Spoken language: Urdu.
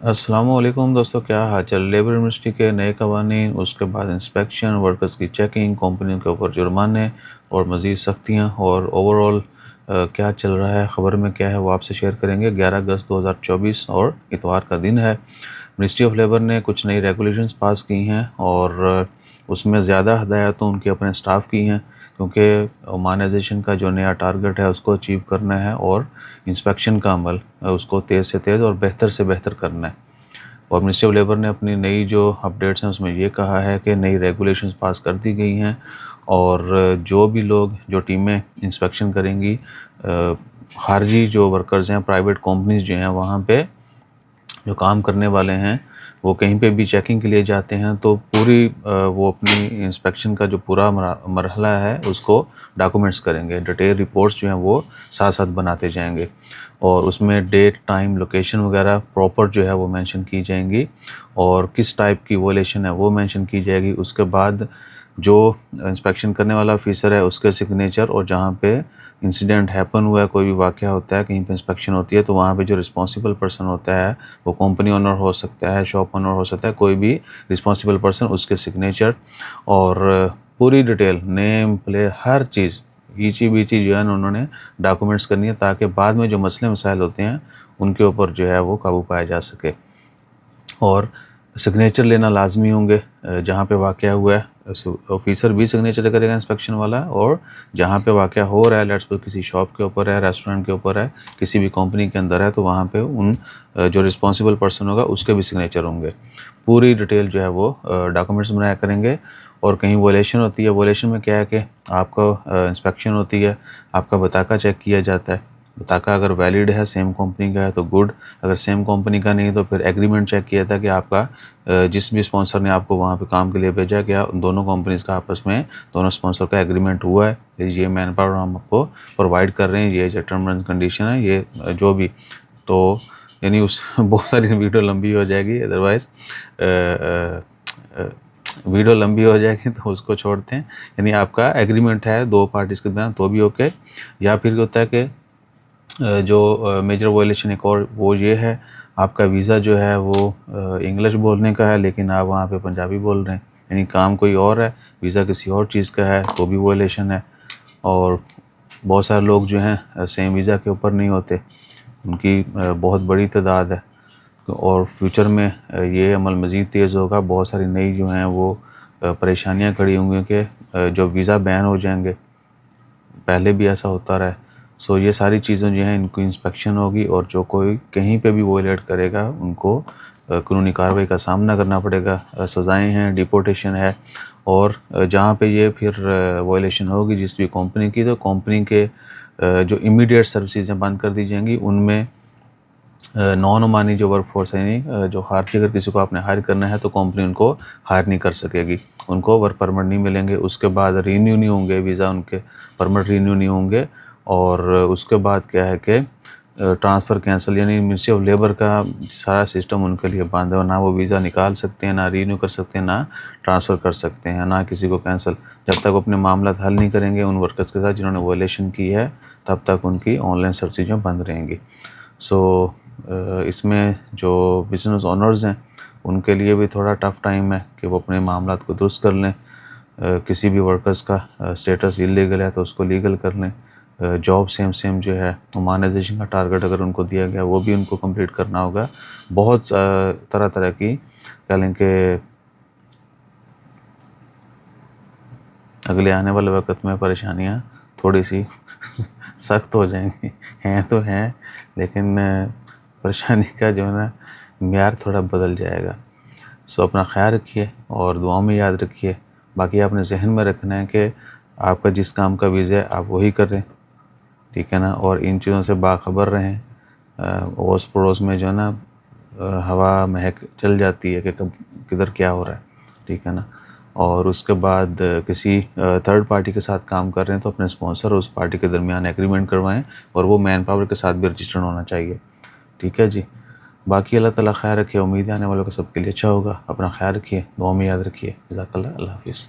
السلام علیکم دوستو، کیا حال چل؟ لیبر یونیورسٹی کے نئے قوانین، اس کے بعد انسپیکشن، ورکرز کی چیکنگ، کمپنیوں کے اوپر جرمانے اور مزید سختیاں، اور اوورآل کیا چل رہا ہے، خبر میں کیا ہے، وہ آپ سے شیئر کریں گے۔ 11 اگست 2024 اور اتوار کا دن ہے۔ منسٹری آف لیبر نے کچھ نئی ریگولیشنز پاس کی ہیں اور اس میں زیادہ ہدایات تو ان کے اپنے سٹاف کی ہیں، کیونکہ مانائزیشن کا جو نیا ٹارگٹ ہے اس کو اچیو کرنا ہے، اور انسپیکشن کا عمل اس کو تیز سے تیز اور بہتر سے بہتر کرنا ہے۔ اور منسٹری آف لیبر نے اپنی نئی جو اپڈیٹس ہیں اس میں یہ کہا ہے کہ نئی ریگولیشنز پاس کر دی گئی ہیں، اور جو بھی لوگ، جو ٹیمیں انسپیکشن کریں گی، خارجی جو ورکرز ہیں، پرائیویٹ کمپنیز جو ہیں، وہاں پہ جو کام کرنے والے ہیں، وہ کہیں پہ بھی چیکنگ کے لیے جاتے ہیں تو پوری وہ اپنی انسپیکشن کا جو پورا مرحلہ ہے اس کو ڈاکومنٹس کریں گے۔ ڈیٹیل رپورٹس جو ہیں وہ ساتھ ساتھ بناتے جائیں گے، اور اس میں ڈیٹ، ٹائم، لوکیشن وغیرہ پراپر جو ہے وہ مینشن کی جائیں گی، اور کس ٹائپ کی وائلیشن ہے وہ مینشن کی جائے گی۔ اس کے بعد جو انسپیکشن کرنے والا آفیسر ہے اس کے سگنیچر، اور جہاں پہ انسیڈنٹ ہیپن ہوا ہے، کوئی بھی واقعہ ہوتا ہے، کہیں پہ انسپیکشن ہوتی ہے، تو وہاں پہ جو رسپانسبل پرسن ہوتا ہے، وہ کمپنی اونر ہو سکتا ہے، شاپ اونر ہو سکتا ہے، کوئی بھی رسپانسبل پرسن، اس کے سگنیچر اور پوری ڈیٹیل، نیم، پلے، ہر چیز ایچی بیچی جو ہے نا انہوں نے ڈاکومنٹس کرنی ہے، تاکہ بعد میں جو مسئلے مسائل ہوتے ہیں ان کے اوپر جو ہے وہ قابو پایا جا سکے۔ اور سگنیچر لینا لازمی ہوں گے، جہاں پہ واقعہ ہوا ہے آفیسر بھی سگنیچر کرے گا انسپیکشن والا، اور جہاں پہ واقعہ ہو رہا ہے، لیٹس پر کسی شاپ کے اوپر ہے، ریسٹورنٹ کے اوپر ہے، کسی بھی کمپنی کے اندر ہے، تو وہاں پہ ان جو رسپانسبل پرسن ہوگا اس کے بھی سگنیچر ہوں گے۔ پوری ڈیٹیل جو ہے وہ ڈاکومنٹس بنایا کریں گے۔ اور کہیں وائلیشن ہوتی ہے، وائلیشن میں کیا ہے کہ آپ کا انسپیکشن ہوتی ہے، آپ کا بطاقہ چیک کیا جاتا ہے۔ بطاقہ اگر ویلڈ ہے، سیم کمپنی کا ہے تو گڈ، اگر سیم کمپنی کا نہیں تو پھر ایگریمنٹ چیک کیا تھا کہ آپ کا جس بھی اسپانسر نے آپ کو وہاں پہ کام کے لیے بھیجا، کیا دونوں کمپنیز کا آپس میں، دونوں اسپانسر کا ایگریمنٹ ہوا ہے، یہ مین پاور ہم آپ کو پرووائڈ کر رہے ہیں، یہ جو ٹرم اینڈ کنڈیشن ہے، یہ جو بھی، تو یعنی اس بہت ساری ویڈیو لمبی ہو جائے گی، ادروائز ویڈیو لمبی ہو جائے گی تو اس کو چھوڑتے ہیں۔ یعنی آپ کا ایگریمنٹ ہے دو پارٹیز کے درمیان تو بھی اوکے، یا پھر ہوتا ہے کہ جو میجر وائلیشن ایک اور وہ یہ ہے، آپ کا ویزا جو ہے وہ انگلش بولنے کا ہے لیکن آپ وہاں پہ پنجابی بول رہے ہیں، یعنی کام کوئی اور ہے، ویزا کسی اور چیز کا ہے، تو بھی وائلیشن ہے۔ اور بہت سارے لوگ جو ہیں سیم ویزا کے اوپر نہیں ہوتے، ان کی بہت بڑی تعداد ہے، اور فیوچر میں یہ عمل مزید تیز ہوگا۔ بہت ساری نئی جو ہیں وہ پریشانیاں کھڑی ہوں گی کہ جو ویزا بین ہو جائیں گے، پہلے بھی ایسا ہوتا رہا ہے۔ سو یہ ساری چیزیں جو ہیں ان کی انسپیکشن ہوگی، اور جو کوئی کہیں پہ بھی وائلیٹ کرے گا ان کو قانونی کارروائی کا سامنا کرنا پڑے گا، سزائیں ہیں، ڈیپورٹیشن ہے۔ اور جہاں پہ یہ پھر وائلیشن ہوگی جس بھی کمپنی کی، تو کمپنی کے جو امیڈیٹ سروسز ہیں بند کر دی جائیں گی۔ ان میں نان عمانی جو ورک فورس ہے، یعنی جو خارجی، اگر کسی کو آپ نے ہائر کرنا ہے تو کمپنی ان کو ہائر نہیں کر سکے گی، ان کو ورک پرمٹ نہیں ملیں گے، اس کے بعد رینیو نہیں ہوں گے ویزا، ان کے پرمٹ رینیو نہیں ہوں گے۔ اور اس کے بعد کیا ہے کہ ٹرانسفر کینسل، یعنی منسٹری آف لیبر کا سارا سسٹم ان کے لیے بند ہے، نہ وہ ویزا نکال سکتے ہیں، نہ رینیو کر سکتے ہیں، نہ ٹرانسفر کر سکتے ہیں، نہ کسی کو کینسل۔ جب تک وہ اپنے معاملات حل نہیں کریں گے ان ورکرز کے ساتھ جنہوں نے وائلیشن کی ہے، تب تک ان کی آن لائن سروسز بند رہیں گی۔ سو اس میں جو بزنس اونرز ہیں ان کے لیے بھی تھوڑا ٹف ٹائم ہے کہ وہ اپنے معاملات کو درست کر لیں۔ کسی بھی ورکرز کا اسٹیٹس اللیگل ہے تو اس کو لیگل کر لیں۔ جاب سیم جو ہے، ہیومنائزیشن کا ٹارگٹ اگر ان کو دیا گیا وہ بھی ان کو کمپلیٹ کرنا ہوگا۔ بہت طرح کی کہہ لیں کہ اگلے آنے والے وقت میں پریشانیاں تھوڑی سی سخت ہو جائیں گی، ہیں تو ہیں، لیکن پریشانی کا جو ہے نا معیار تھوڑا بدل جائے گا۔ سو اپنا خیال رکھیے اور دعاؤں میں یاد رکھیے۔ باقی آپ نے ذہن میں رکھنا ہے کہ آپ کا جس کام کا ویزا ہے آپ وہی کریں، ٹھیک ہے نا، اور ان چیزوں سے باخبر رہیں۔ اوس پڑوس میں جو ہے نا ہوا مہک چل جاتی ہے کہ کب کدھر کیا ہو رہا ہے، ٹھیک ہے نا۔ اور اس کے بعد کسی تھرڈ پارٹی کے ساتھ کام کر رہے ہیں تو اپنے اسپانسر اور اس پارٹی کے درمیان ایگریمنٹ کروائیں، اور وہ مین پاور کے ساتھ بھی رجسٹرڈ ہونا چاہیے، ٹھیک ہے جی۔ باقی اللہ تعالیٰ خیر رکھے، امید ہے آنے والوں کا سب کے لیے اچھا ہوگا۔ اپنا خیال رکھیے، دعاؤں میں یاد رکھیے۔ جزاک اللہ، اللہ حافظ۔